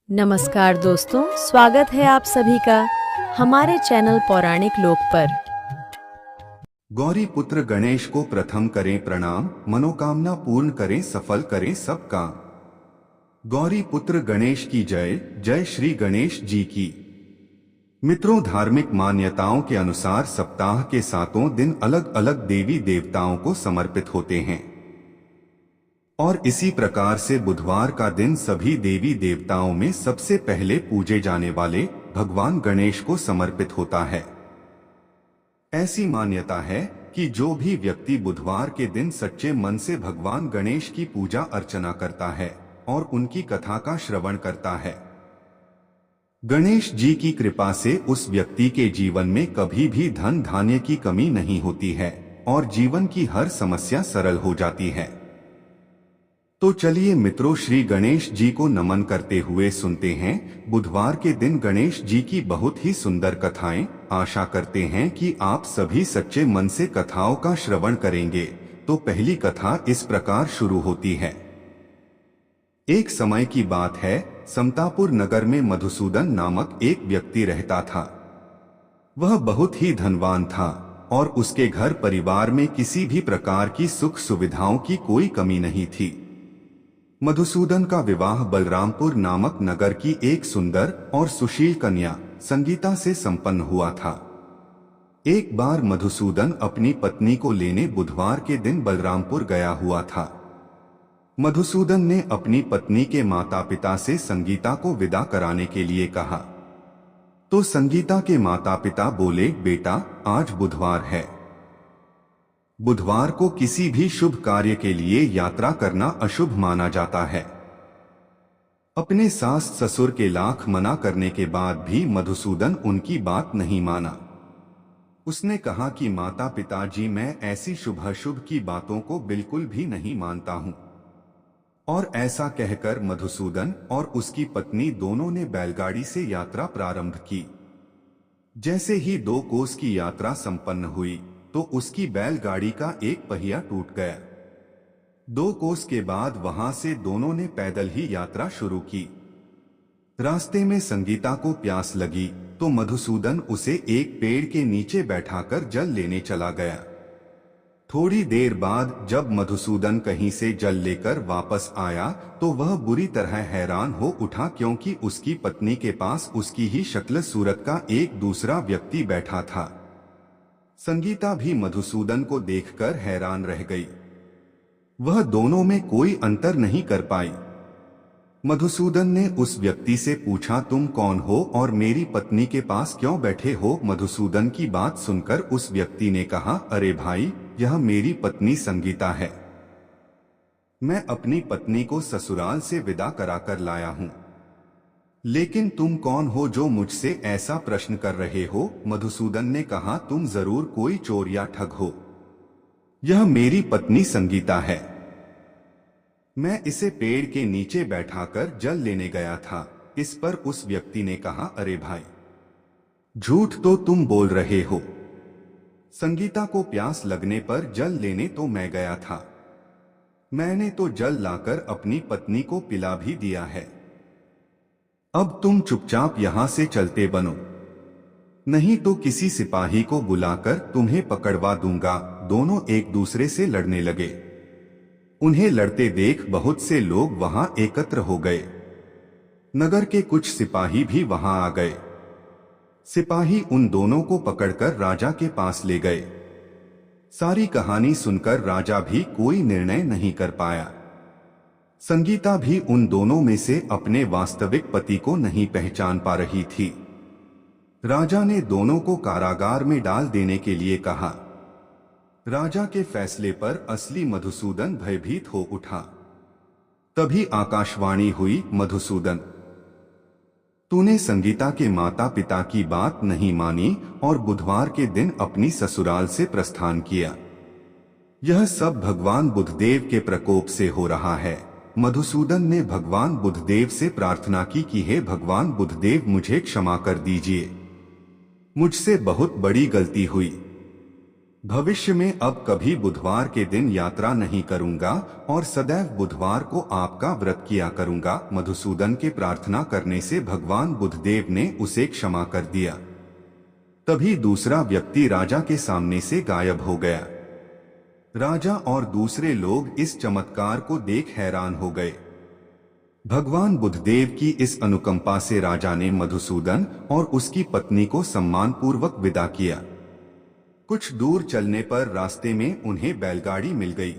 नमस्कार दोस्तों, स्वागत है आप सभी का हमारे चैनल पौराणिक लोक पर। गौरी पुत्र गणेश को प्रथम करें प्रणाम, मनोकामना पूर्ण करें, सफल करें सब काम। गौरी पुत्र गणेश की जय। जय श्री गणेश जी की। मित्रों, धार्मिक मान्यताओं के अनुसार सप्ताह के 7 दिन अलग अलग देवी देवताओं को समर्पित होते हैं और इसी प्रकार से बुधवार का दिन सभी देवी देवताओं में सबसे पहले पूजे जाने वाले भगवान गणेश को समर्पित होता है। ऐसी मान्यता है कि जो भी व्यक्ति बुधवार के दिन सच्चे मन से भगवान गणेश की पूजा अर्चना करता है और उनकी कथा का श्रवण करता है, गणेश जी की कृपा से उस व्यक्ति के जीवन में कभी भी धन धान्य की कमी नहीं होती है और जीवन की हर समस्या सरल हो जाती है। तो चलिए मित्रों, श्री गणेश जी को नमन करते हुए सुनते हैं बुधवार के दिन गणेश जी की बहुत ही सुंदर कथाएं। आशा करते हैं कि आप सभी सच्चे मन से कथाओं का श्रवण करेंगे। तो पहली कथा इस प्रकार शुरू होती है। एक समय की बात है, समतापुर नगर में मधुसूदन नामक एक व्यक्ति रहता था। वह बहुत ही धनवान था और उसके घर परिवार में किसी भी प्रकार की सुख सुविधाओं की कोई कमी नहीं थी। मधुसूदन का विवाह बलरामपुर नामक नगर की एक सुंदर और सुशील कन्या संगीता से संपन्न हुआ था। एक बार मधुसूदन अपनी पत्नी को लेने बुधवार के दिन बलरामपुर गया हुआ था। मधुसूदन ने अपनी पत्नी के माता पिता से संगीता को विदा कराने के लिए कहा, तो संगीता के माता पिता बोले, बेटा आज बुधवार है। बुधवार को किसी भी शुभ कार्य के लिए यात्रा करना अशुभ माना जाता है। अपने सास ससुर के लाख मना करने के बाद भी मधुसूदन उनकी बात नहीं माना। उसने कहा कि माता पिताजी, मैं ऐसी शुभ अशुभ की बातों को बिल्कुल भी नहीं मानता हूं। और ऐसा कहकर मधुसूदन और उसकी पत्नी दोनों ने बैलगाड़ी से यात्रा प्रारंभ की। जैसे ही 2 कोस की यात्रा संपन्न हुई तो उसकी बैलगाड़ी का एक पहिया टूट गया। 2 कोस के बाद वहां से दोनों ने पैदल ही यात्रा शुरू की। रास्ते में संगीता को प्यास लगी तो मधुसूदन उसे एक पेड़ के नीचे बैठाकर जल लेने चला गया। थोड़ी देर बाद जब मधुसूदन कहीं से जल लेकर वापस आया तो वह बुरी तरह हैरान हो उठा, क्योंकि उसकी पत्नी के पास उसकी ही शक्ल सूरत का एक दूसरा व्यक्ति बैठा था। संगीता भी मधुसूदन को देखकर हैरान रह गई। वह दोनों में कोई अंतर नहीं कर पाई। मधुसूदन ने उस व्यक्ति से पूछा, तुम कौन हो और मेरी पत्नी के पास क्यों बैठे हो? मधुसूदन की बात सुनकर उस व्यक्ति ने कहा, अरे भाई, यह मेरी पत्नी संगीता है। मैं अपनी पत्नी को ससुराल से विदा कराकर लाया हूं। लेकिन तुम कौन हो जो मुझसे ऐसा प्रश्न कर रहे हो? मधुसूदन ने कहा, तुम जरूर कोई चोर या ठग हो। यह मेरी पत्नी संगीता है। मैं इसे पेड़ के नीचे बैठाकर जल लेने गया था। इस पर उस व्यक्ति ने कहा, अरे भाई, झूठ तो तुम बोल रहे हो। संगीता को प्यास लगने पर जल लेने तो मैं गया था। मैंने तो जल लाकर अपनी पत्नी को पिला भी दिया है। अब तुम चुपचाप यहां से चलते बनो, नहीं तो किसी सिपाही को बुलाकर तुम्हें पकड़वा दूंगा। दोनों एक दूसरे से लड़ने लगे। उन्हें लड़ते देख बहुत से लोग वहां एकत्र हो गए। नगर के कुछ सिपाही भी वहां आ गए। सिपाही उन दोनों को पकड़कर राजा के पास ले गए। सारी कहानी सुनकर राजा भी कोई निर्णय नहीं कर पाया। संगीता भी उन दोनों में से अपने वास्तविक पति को नहीं पहचान पा रही थी। राजा ने दोनों को कारागार में डाल देने के लिए कहा। राजा के फैसले पर असली मधुसूदन भयभीत हो उठा। तभी आकाशवाणी हुई, मधुसूदन, तूने संगीता के माता पिता की बात नहीं मानी और बुधवार के दिन अपनी ससुराल से प्रस्थान किया। यह सब भगवान बुधदेव के प्रकोप से हो रहा है। मधुसूदन ने भगवान बुधदेव से प्रार्थना की कि हे भगवान बुधदेव, मुझे क्षमा कर दीजिए। मुझसे बहुत बड़ी गलती हुई। भविष्य में अब कभी बुधवार के दिन यात्रा नहीं करूंगा और सदैव बुधवार को आपका व्रत किया करूंगा। मधुसूदन के प्रार्थना करने से भगवान बुद्धदेव ने उसे क्षमा कर दिया। तभी दूसरा व्यक्ति राजा के सामने से गायब हो गया। राजा और दूसरे लोग इस चमत्कार को देख हैरान हो गए। भगवान बुद्धदेव की इस अनुकंपा से राजा ने मधुसूदन और उसकी पत्नी को सम्मानपूर्वक विदा किया। कुछ दूर चलने पर रास्ते में उन्हें बैलगाड़ी मिल गई।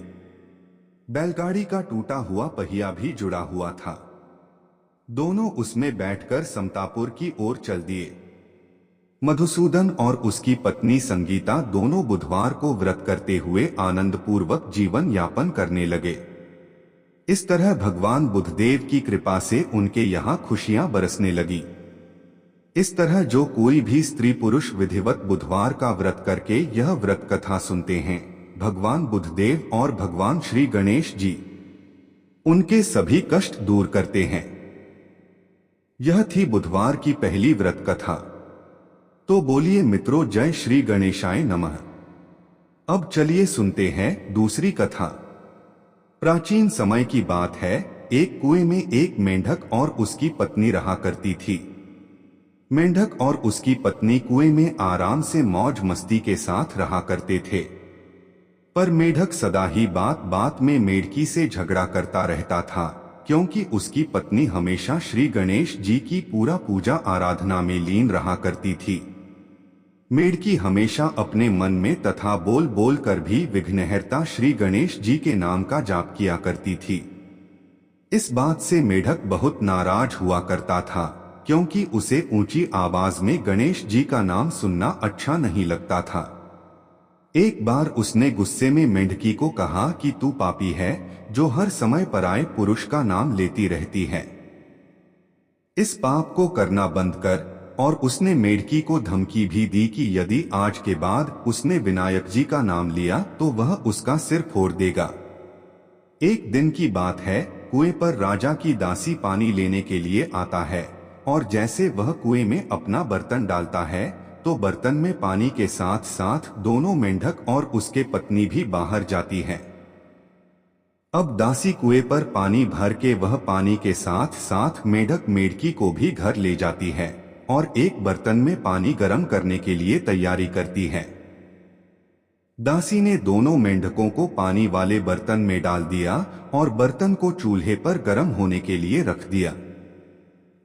बैलगाड़ी का टूटा हुआ पहिया भी जुड़ा हुआ था। दोनों उसमें बैठकर समतापुर की ओर चल दिए। मधुसूदन और उसकी पत्नी संगीता दोनों बुधवार को व्रत करते हुए आनंदपूर्वक जीवन यापन करने लगे। इस तरह भगवान बुद्धदेव की कृपा से उनके यहाँ खुशियां बरसने लगी। इस तरह जो कोई भी स्त्री पुरुष विधिवत बुधवार का व्रत करके यह व्रत कथा सुनते हैं, भगवान बुद्धदेव और भगवान श्री गणेश जी उनके सभी कष्ट दूर करते हैं। यह थी बुधवार की पहली व्रत कथा। तो बोलिए मित्रों, जय श्री गणेशाय नमः। अब चलिए सुनते हैं दूसरी कथा। प्राचीन समय की बात है, एक कुएं में एक मेंढक और उसकी पत्नी रहा करती थी। मेंढक और उसकी पत्नी कुएं में आराम से मौज मस्ती के साथ रहा करते थे। पर मेंढक सदा ही बात बात में मेढकी से झगड़ा करता रहता था, क्योंकि उसकी पत्नी हमेशा श्री गणेश जी की पूरा पूजा आराधना में लीन रहा करती थी। मेढकी हमेशा अपने मन में तथा बोल बोल कर भी विघ्नहर्ता श्री गणेश जी के नाम का जाप किया करती थी। इस बात से मेढक बहुत नाराज हुआ करता था, क्योंकि उसे ऊंची आवाज में गणेश जी का नाम सुनना अच्छा नहीं लगता था। एक बार उसने गुस्से में मेंढकी को कहा कि तू पापी है, जो हर समय पराये पुरुष का नाम लेती रहती है। इस पाप को करना बंद कर। और उसने मेंढकी को धमकी भी दी कि यदि आज के बाद उसने विनायक जी का नाम लिया तो वह उसका सिर फोड़ देगा। एक दिन की बात है, कुएं पर राजा की दासी पानी लेने के लिए आता है, और जैसे वह कुएं में अपना बर्तन डालता है तो बर्तन में पानी के साथ साथ दोनों मेंढक और उसके पत्नी भी बाहर जाती है। अब दासी कुएं पर पानी भर के वह पानी के साथ साथ मेंढक मेढकी को भी घर ले जाती है और एक बर्तन में पानी गर्म करने के लिए तैयारी करती है। दासी ने दोनों मेंढकों को पानी वाले बर्तन में डाल दिया और बर्तन को चूल्हे पर गर्म होने के लिए रख दिया।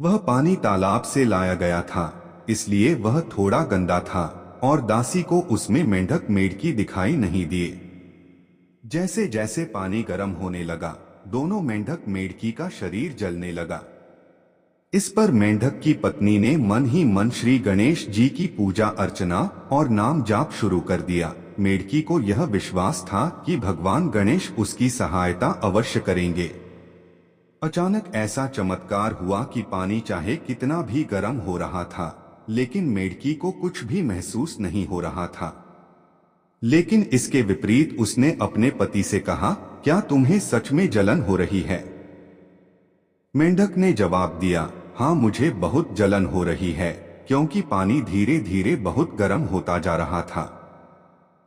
वह पानी तालाब से लाया गया था, इसलिए वह थोड़ा गंदा था और दासी को उसमें मेंढक मेढकी दिखाई नहीं दिए। जैसे जैसे पानी गर्म होने लगा, दोनों मेंढक मेढकी का शरीर जलने लगा। इस पर मेंढक की पत्नी ने मन ही मन श्री गणेश जी की पूजा अर्चना और नाम जाप शुरू कर दिया। मेढकी को यह विश्वास था कि भगवान गणेश उसकी सहायता अवश्य करेंगे। अचानक ऐसा चमत्कार हुआ कि पानी चाहे कितना भी गर्म हो रहा था, लेकिन मेढकी को कुछ भी महसूस नहीं हो रहा था। लेकिन इसके विपरीत उसने अपने पति से कहा, क्या तुम्हें सच में जलन हो रही है? मेंढक ने जवाब दिया, हाँ मुझे बहुत जलन हो रही है, क्योंकि पानी धीरे धीरे बहुत गर्म होता जा रहा था।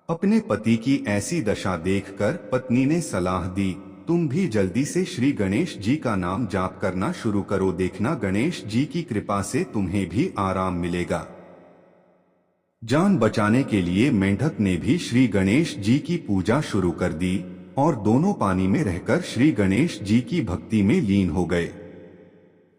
अपने पति की ऐसी दशा देखकर पत्नी ने सलाह दी, तुम भी जल्दी से श्री गणेश जी का नाम जाप करना शुरू करो, देखना गणेश जी की कृपा से तुम्हें भी आराम मिलेगा। जान बचाने के लिए मेंढक ने भी श्री गणेश जी की पूजा शुरू कर दी और दोनों पानी में रहकर श्री गणेश जी की भक्ति में लीन हो गए।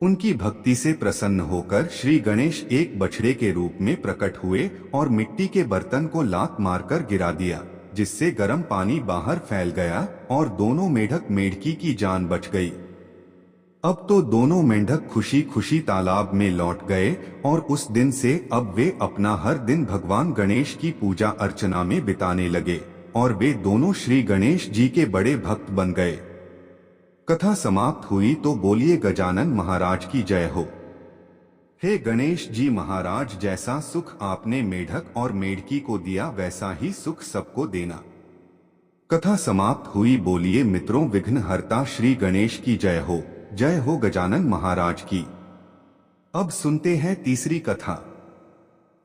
उनकी भक्ति से प्रसन्न होकर श्री गणेश एक बछड़े के रूप में प्रकट हुए और मिट्टी के बर्तन को लात मारकर गिरा दिया, जिससे गर्म पानी बाहर फैल गया और दोनों मेंढक मेढकी की जान बच गई। अब तो दोनों मेंढक खुशी खुशी तालाब में लौट गए और उस दिन से अब वे अपना हर दिन भगवान गणेश की पूजा अर्चना में बिताने लगे और वे दोनों श्री गणेश जी के बड़े भक्त बन गए। कथा समाप्त हुई तो बोलिए गजानन महाराज की जय हो। हे गणेश जी महाराज, जैसा सुख आपने मेढक और मेढकी को दिया वैसा ही सुख सबको देना। कथा समाप्त हुई। बोलिए मित्रों, विघ्नहर्ता श्री गणेश की जय हो गजानन महाराज की। अब सुनते हैं तीसरी कथा।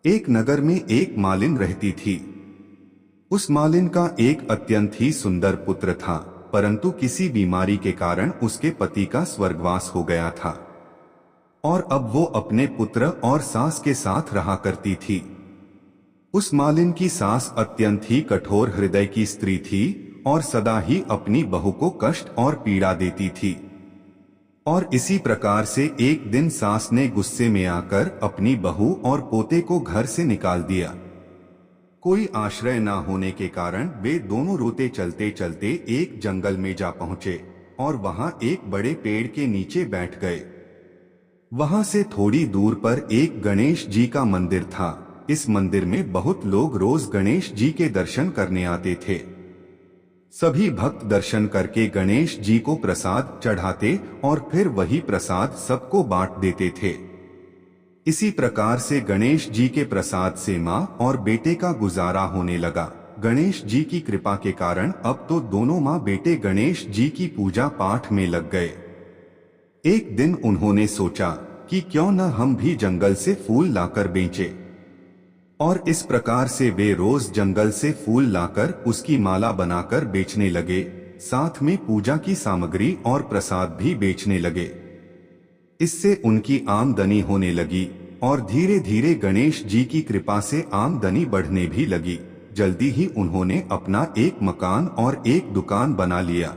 एक नगर में एक मालिन रहती थी। उस मालिन का एक अत्यंत ही सुंदर पुत्र था, परंतु किसी बीमारी के कारण उसके पति का स्वर्गवास हो गया था और अब वो अपने पुत्र और सास के साथ रहा करती थी। उस मालिन की सास अत्यंत ही कठोर हृदय की स्त्री थी और सदा ही अपनी बहू को कष्ट और पीड़ा देती थी। और इसी प्रकार से एक दिन सास ने गुस्से में आकर अपनी बहू और पोते को घर से निकाल दिया। कोई आश्रय न होने के कारण वे दोनों रोते चलते चलते एक जंगल में जा पहुंचे और वहां एक बड़े पेड़ के नीचे बैठ गए। वहां से थोड़ी दूर पर एक गणेश जी का मंदिर था। इस मंदिर में बहुत लोग रोज गणेश जी के दर्शन करने आते थे। सभी भक्त दर्शन करके गणेश जी को प्रसाद चढ़ाते और फिर वही प्रसाद सबको बांट देते थे। इसी प्रकार से गणेश जी के प्रसाद से माँ और बेटे का गुजारा होने लगा। गणेश जी की कृपा के कारण अब तो दोनों माँ बेटे गणेश जी की पूजा पाठ में लग गए। एक दिन उन्होंने सोचा कि क्यों न हम भी जंगल से फूल लाकर बेचें। और इस प्रकार से वे रोज जंगल से फूल लाकर उसकी माला बनाकर बेचने लगे, साथ में पूजा की सामग्री और प्रसाद भी बेचने लगे। इससे उनकी आमदनी होने लगी और धीरे धीरे गणेश जी की कृपा से आमदनी बढ़ने भी लगी। जल्दी ही उन्होंने अपना एक मकान और एक दुकान बना लिया।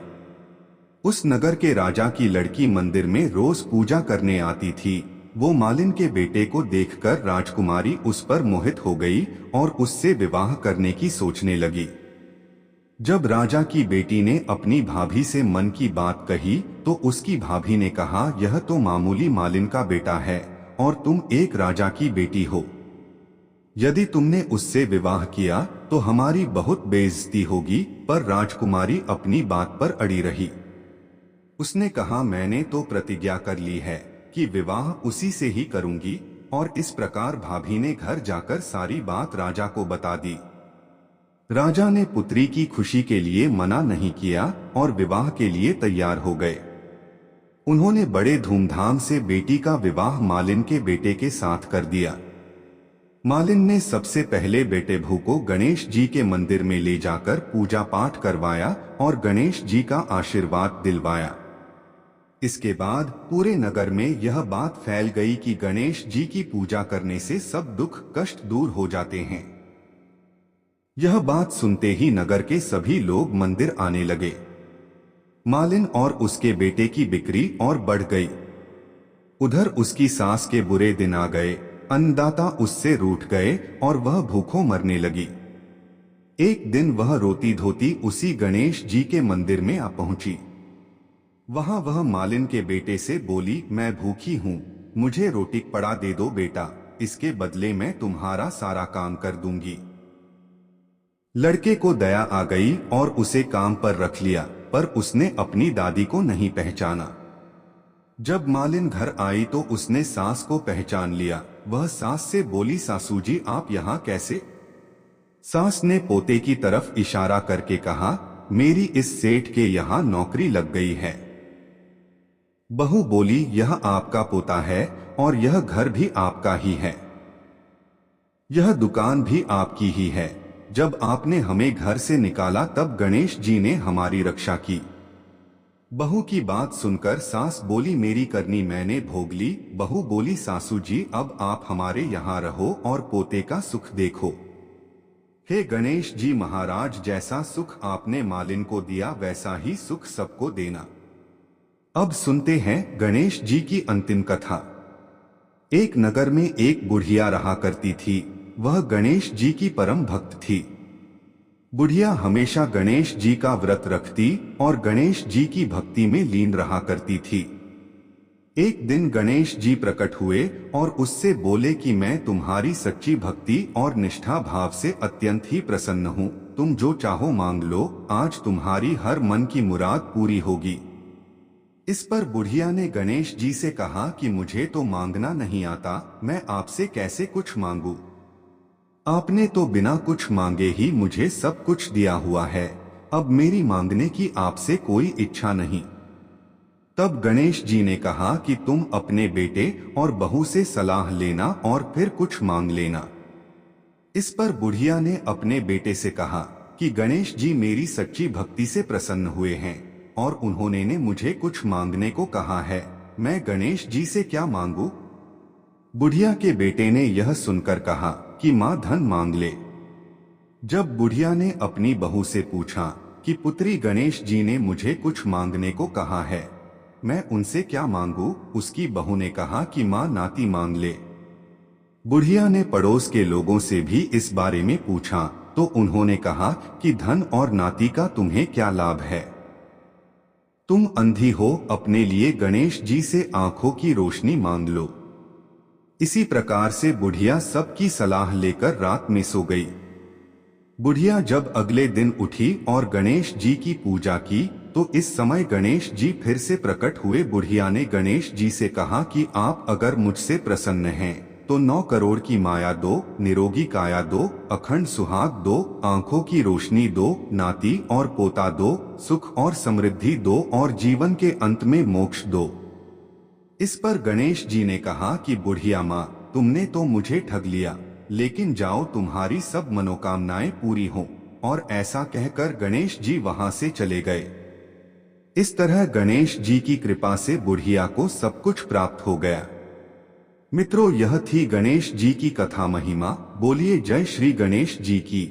उस नगर के राजा की लड़की मंदिर में रोज पूजा करने आती थी। वो मालिन के बेटे को देखकर राजकुमारी उस पर मोहित हो गई और उससे विवाह करने की सोचने लगी। जब राजा की बेटी ने अपनी भाभी से मन की बात कही तो उसकी भाभी ने कहा, यह तो मामूली मालिन का बेटा है और तुम एक राजा की बेटी हो। यदि तुमने उससे विवाह किया तो हमारी बहुत बेइज्जती होगी। पर राजकुमारी अपनी बात पर अड़ी रही। उसने कहा, मैंने तो प्रतिज्ञा कर ली है कि विवाह उसी से ही करूंगी। और इस प्रकार भाभी ने घर जाकर सारी बात राजा को बता दी। राजा ने पुत्री की खुशी के लिए मना नहीं किया और विवाह के लिए तैयार हो गए। उन्होंने बड़े धूमधाम से बेटी का विवाह मालिन के बेटे के साथ कर दिया। मालिन ने सबसे पहले बेटे भू को गणेश जी के मंदिर में ले जाकर पूजा पाठ करवाया और गणेश जी का आशीर्वाद दिलवाया। इसके बाद पूरे नगर में यह बात फैल गई कि गणेश जी की पूजा करने से सब दुख कष्ट दूर हो जाते हैं। यह बात सुनते ही नगर के सभी लोग मंदिर आने लगे। मालिन और उसके बेटे की बिक्री और बढ़ गई। उधर उसकी सास के बुरे दिन आ गए। अन्नदाता उससे रूठ गए और वह भूखों मरने लगी। एक दिन वह रोती धोती उसी गणेश जी के मंदिर में आ पहुंची। वहां वह मालिन के बेटे से बोली, मैं भूखी हूं, मुझे रोटी पड़ा दे दो बेटा, इसके बदले मैं तुम्हारा सारा काम कर दूंगी। लड़के को दया आ गई और उसे काम पर रख लिया, पर उसने अपनी दादी को नहीं पहचाना। जब मालिन घर आई तो उसने सास को पहचान लिया। वह सास से बोली, सासू जी आप यहाँ कैसे? सास ने पोते की तरफ इशारा करके कहा, मेरी इस सेठ के यहाँ नौकरी लग गई है। बहू बोली, यह आपका पोता है और यह घर भी आपका ही है, यह दुकान भी आपकी ही है। जब आपने हमें घर से निकाला तब गणेश जी ने हमारी रक्षा की। बहू की बात सुनकर सास बोली, मेरी करनी मैंने भोग ली। बहू बोली, सासू जी अब आप हमारे यहाँ रहो और पोते का सुख देखो। हे गणेश जी महाराज, जैसा सुख आपने मालिन को दिया वैसा ही सुख सबको देना। अब सुनते हैं गणेश जी की अंतिम कथा। एक नगर में एक बुढ़िया रहा करती थी। वह गणेश जी की परम भक्त थी। बुढ़िया हमेशा गणेश जी का व्रत रखती और गणेश जी की भक्ति में लीन रहा करती थी। एक दिन गणेश जी प्रकट हुए और उससे बोले कि मैं तुम्हारी सच्ची भक्ति और निष्ठा भाव से अत्यंत ही प्रसन्न हूँ। तुम जो चाहो मांग लो, आज तुम्हारी हर मन की मुराद पूरी होगी। इस पर बुढ़िया ने गणेश जी से कहा कि मुझे तो मांगना नहीं आता, मैं आपसे कैसे कुछ मांगू? आपने तो बिना कुछ मांगे ही मुझे सब कुछ दिया हुआ है। अब मेरी मांगने की आपसे कोई इच्छा नहीं। तब गणेश जी ने कहा कि तुम अपने बेटे और बहू से सलाह लेना और फिर कुछ मांग लेना। इस पर बुढ़िया ने अपने बेटे से कहा, कि गणेश जी मेरी सच्ची भक्ति से प्रसन्न हुए हैं और उन्होंने ने मुझे कुछ मांगने को कहा है। मैं गणेश जी से क्या मांगू? बुढ़िया के बेटे ने यह सुनकर कहा कि माँ धन मांग ले। जब बुढ़िया ने अपनी बहू से पूछा कि पुत्री गणेश जी ने मुझे कुछ मांगने को कहा है, मैं उनसे क्या मांगू? उसकी बहू ने कहा कि माँ नाती मांग ले। बुढ़िया ने पड़ोस के लोगों से भी इस बारे में पूछा तो उन्होंने कहा कि धन और नाती का तुम्हें क्या लाभ है? तुम अंधी हो, अपने लिए गणेश जी से आंखों की रोशनी मांग लो। इसी प्रकार से बुढ़िया सबकी सलाह लेकर रात में सो गई। बुढ़िया जब अगले दिन उठी और गणेश जी की पूजा की तो इस समय गणेश जी फिर से प्रकट हुए। बुढ़िया ने गणेश जी से कहा कि आप अगर मुझसे प्रसन्न हैं तो 9 करोड़ की माया दो, निरोगी काया दो, अखंड सुहाग दो, आंखों की रोशनी दो, नाती और पोता दो, सुख और समृद्धि दो और जीवन के अंत में मोक्ष दो। इस पर गणेश जी ने कहा कि बुढ़िया माँ, तुमने तो मुझे ठग लिया, लेकिन जाओ तुम्हारी सब मनोकामनाएं पूरी हों। और ऐसा कहकर गणेश जी वहां से चले गए। इस तरह गणेश जी की कृपा से बुढ़िया को सब कुछ प्राप्त हो गया। मित्रों, यह थी गणेश जी की कथा महिमा। बोलिए जय श्री गणेश जी की।